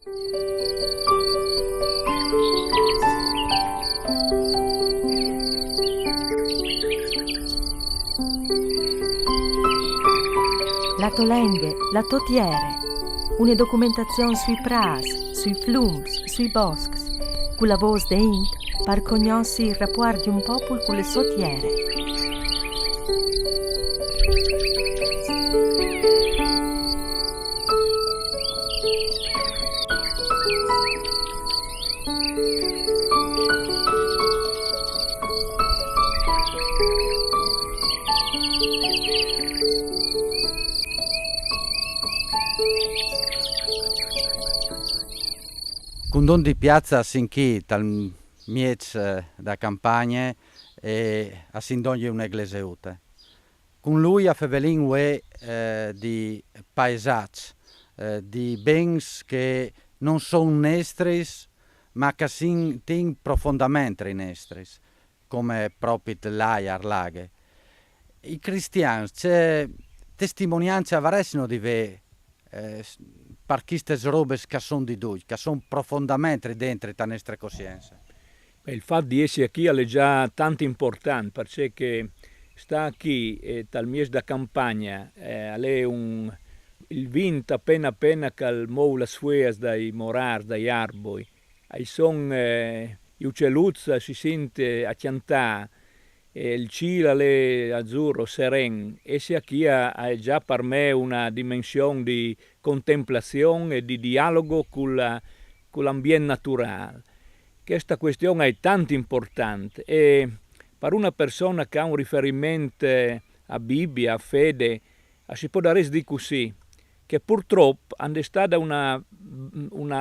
La Tolenghe, la Totiere, una documentazione sui pras, sui flums, sui boscs, con la voce de Int per conoscere il rapporto di un popolo con le sotiere. Cundon di piazza sinchi tal miez da campagne e a Sindoglie un'egleseuta. Con lui a Fevelin ue di paesaggi, di bens che non sono nestris, ma che sin profondamente nestris, come proprio l'aiar laghe. I cristiani c'è testimonianza varessino di ve per queste robe che sono di lui, che sono profondamente dentro la nostra coscienza. Il fatto di essere qui è già tanto importante, perché sta qui dal mese da campagna, è il vento appena che il muove le sue dai morars, dai arbori, gli uccellucci si sente a cantare, il cielo è azzurro, sereno, e sia qui è già per me una dimensione di contemplazione e di dialogo con l'ambiente naturale. Questa questione è tanto importante e per una persona che ha un riferimento a Bibbia, a fede, si può dare di così, che purtroppo è stata una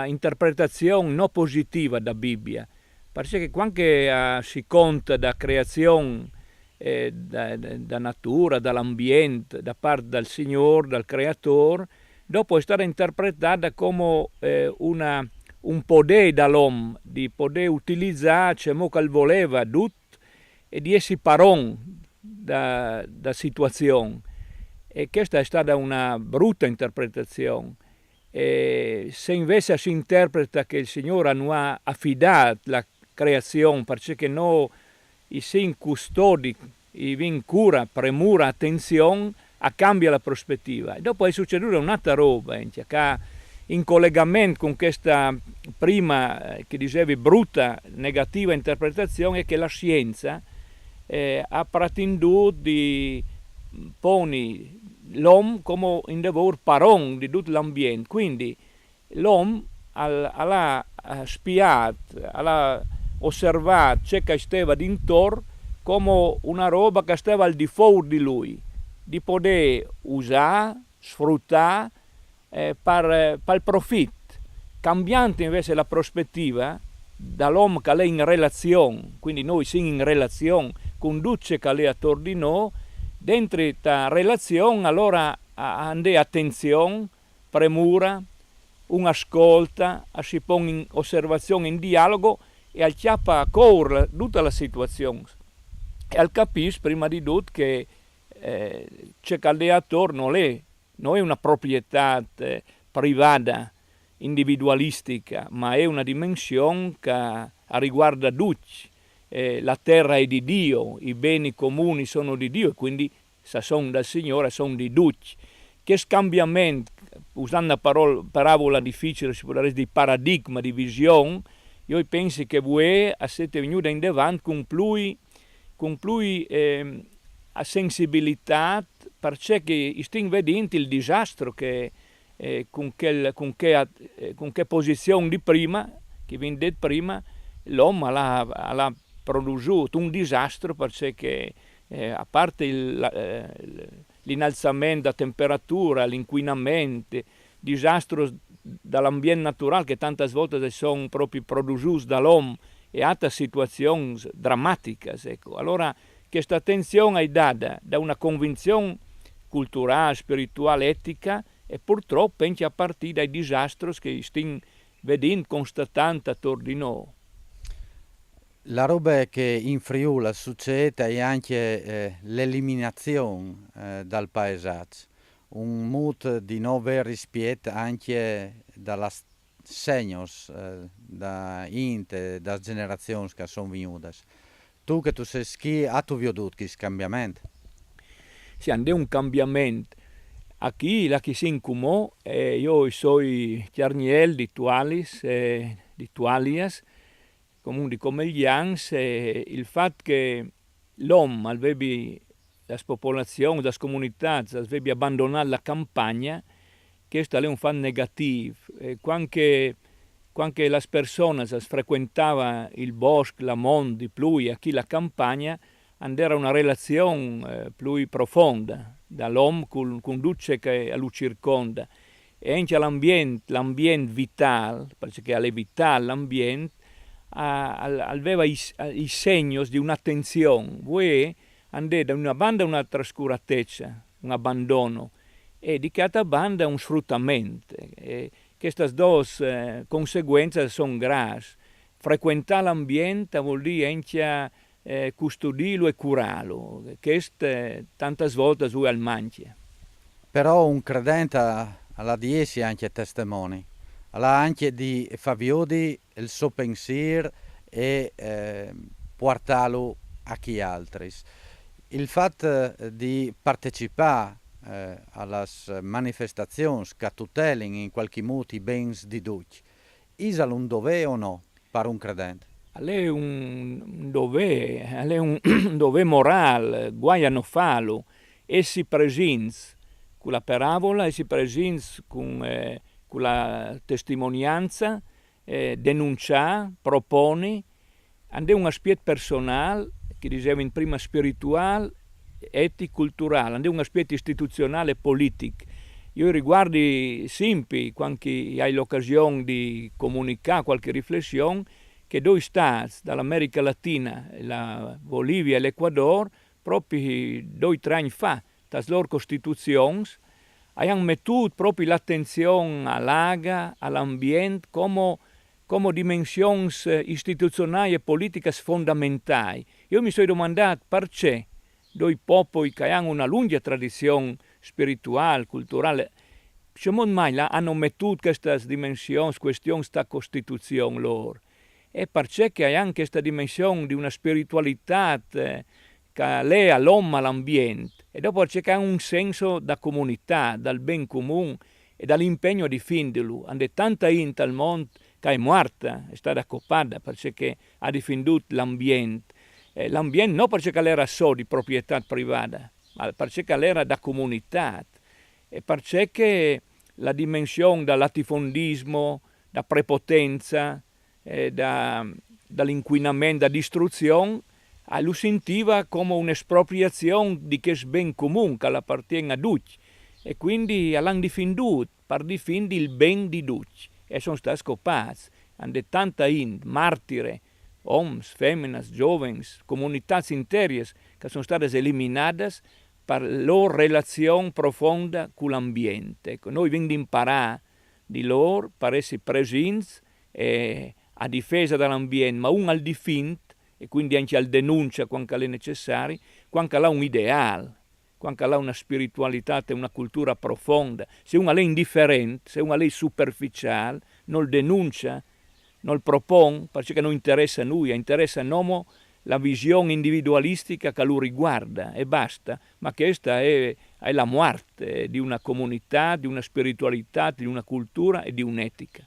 interpretazione non positiva da Bibbia, perché quando si conta da creazione, da natura, dall'ambiente, da parte del Signore, dal Creatore, dopo è stata interpretata come un potere dall'uomo, di poter utilizzare ciò che voleva tutto e di essere paron da situazione. E questa è stata una brutta interpretazione. E se invece si interpreta che il Signore non ha affidato la creazione perché noi siamo custodi, in cura, premura, attenzione, cambia la prospettiva. E dopo è succeduta un'altra roba, che in collegamento con questa prima, che dicevi, brutta, negativa interpretazione, è che la scienza ha preteso di porre l'uomo come un devor paron di tutto l'ambiente. Quindi l'uomo ha spiato, ha osservato ciò che stava d'intorno come una roba che stava al di fuori di lui, di poter usare, sfruttare per il profitto, cambiando invece la prospettiva dall'uomo che è in relazione, quindi noi siamo in relazione con tutto ciò che è attorno di noi, dentro questa relazione allora andare attenzione, premura, un ascolta, si pone in osservazione, in dialogo e al chiappa a correre tutta la situazione e al capisce prima di tutto che ciò che è attorno non è una proprietà privata, individualistica, ma è una dimensione che riguarda tutti. La terra è di Dio, i beni comuni sono di Dio e quindi se sono del Signore sono di tutti. Che scambiamento, usando una parabola difficile, si può dire di paradigma, di visione, io penso che voi siete venuti in davanti con più sensibilità perché stiamo vedendo il disastro che con che posizione di prima, che viene detto prima, l'uomo ha prodotto un disastro perché a parte l'innalzamento della temperatura, l'inquinamento, disastro dall'ambiente naturale che tante volte sono proprio prodotti dall'uomo e altre situazioni drammatiche. Ecco. Allora questa attenzione è data da una convinzione culturale, spirituale, etica e purtroppo anche a partire dai disastri che stiamo vedendo, constatando attorno di noi. La roba che in Friuli succede è anche l'eliminazione dal paesaggio, un mood di non rispetto anche segnos da inte, da generazioni che sono venute. Tu che tu sei chi ha tu veduto questo cambiamento? Sì, è un cambiamento. Qui, la che si incumò, io sono Chiarniel di Tualis, di Tualias, comunque come gli Ans, il fatto che l'uomo aveva la popolazione, le comunità, aveva abbandonato la campagna, questo è un fatto negativo. Quando le persone frequentavano il bosco, la mondo, più qui la campagna, era una relazione più profonda dall'uomo con luce che lo circonda. E anche l'ambiente vitale, perché è vitale l'ambiente, aveva i segni di un'attenzione. Voi andate da una banda una trascuratezza, un abbandono, e di questa banda un sfruttamento. E queste due conseguenze sono gravi. Frequentare l'ambiente vuol dire anche custodirlo e curarlo. Questo tante volte su al mangia. Però un credente alla Diesi anche testimoni, alla anche di Fabiodi il suo pensiero e portarlo a chi altri. Il fatto di partecipare alle manifestazioni che tutelano in qualche modo i beni di tutti, è un dovere o no per un credente? È un dovere morale, guai a non farlo, e si presenta con la parabola, e si presenta con la testimonianza, denunciare, propone, è un aspetto personale, che diceva in prima spirituale, etico, culturale, è un aspetto istituzionale e politico. Io riguardi semplici, quando hai l'occasione di comunicare qualche riflessione, che due stati, dall'America Latina, la Bolivia e l'Ecuador, proprio 2-3 anni fa, dalle loro costituzioni, hanno messo proprio l'attenzione all'aga, all'ambiente, come dimensioni istituzionali e politiche fondamentali. Io mi sono domandato perché due popoli che hanno una lunga tradizione spirituale, culturale, come mai hanno messo queste dimensioni, questioni, questa Costituzione loro? E perché hai anche questa dimensione di una spiritualità che lea l'uomo all'ambiente, e dopo perché ha un senso da comunità, dal ben comune e dall'impegno a difenderlo. Ande tanta gente al mondo che è morta, è stata accopata perché ha difenduto l'ambiente. L'ambiente non perché era solo di proprietà privata, ma perché era da comunità. E perché la dimensione del latifondismo, da prepotenza, dall'inquinamento, da distruzione, lo sentiva come un'espropriazione di questo ben comune che appartiene a tutti, e quindi l'hanno difenduto per difendere il ben di tutti, e sono stati scopati. Hanno tanta gente, martire, uomini, femmine, giovani, comunità intere che sono state eliminate per la loro relazione profonda con l'ambiente. Ecco, noi dobbiamo imparare di loro per essere presenti a difesa dell'ambiente, ma un al difendere, e quindi anche al denuncia quando è necessario, quando ha un ideale, quando ha una spiritualità e una cultura profonda. Se uno è indifferente, se uno è superficiale, non denuncia, non propone, perché non interessa a noi, interessa a noi la visione individualistica che lo riguarda, e basta. Ma questa è la morte di una comunità, di una spiritualità, di una cultura e di un'etica.